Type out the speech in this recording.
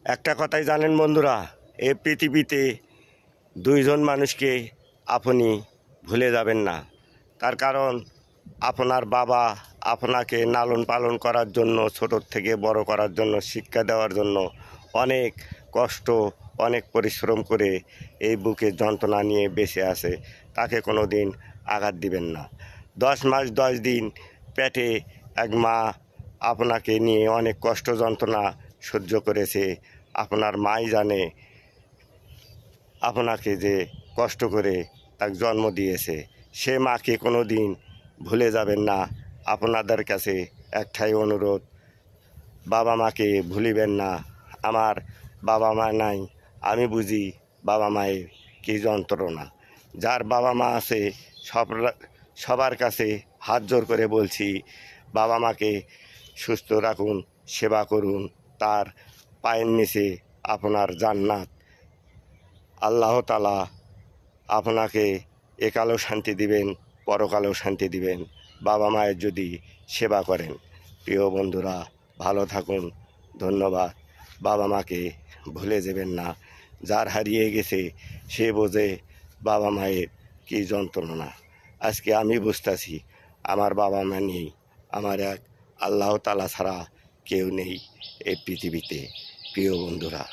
একটা কথাই জানেন বন্ধুরা, এই পৃথিবীতে দুইজন মানুষকে আপনি ভুলে যাবেন না। তার কারণ আপনার বাবা আপনাকে লালন পালন করার জন্য, ছোটোর থেকে বড় করার জন্য, শিক্ষা দেওয়ার জন্য অনেক কষ্ট, অনেক পরিশ্রম করে এই বুকের যন্ত্রণা নিয়ে বেঁচে আছে। তাকে কোনো দিন আঘাত দিবেন না। 10 মাস 10 দিন পেটে এক মা আপনাকে নিয়ে অনেক কষ্ট যন্ত্রণা সহ্য করেছে। আপনার মাই জানে আপনাকে যে কষ্ট করে তাকে জন্ম দিয়েছে। সে মাকে কোনো দিন ভুলে যাবেন না। আপনাদের কাছে একটাই অনুরোধ, বাবা মাকে ভুলিবেন না। আমার বাবা মা নাই, আমি বুঝি বাবা মায়ের কী যন্ত্রণা। যার বাবা মা আছে সবার কাছে হাত জোর করে বলছি, বাবা মাকে সুস্থ রাখুন, সেবা করুন। তার পায়ের নিচে আপনার জান্নাত। আল্লাহ তাআলা আপনাকে একালেও শান্তি দিবেন, পরকালেও শান্তি দিবেন বাবা মায়ের যদি সেবা করেন। প্রিয় বন্ধুরা, ভালো থাকুন। ধন্যবাদ। বাবা মাকে ভুলে যাবেন না। যার হারিয়ে গেছে সে বোঝে বাবা মায়ের কী যন্ত্রণা। আজকে আমি বুঝতেছি আমার বাবা মা নেই, আমার এক আল্লাহ তাআলা ছাড়া কেউ নেই এই পৃথিবীতে। প্রিয় বন্ধুরা।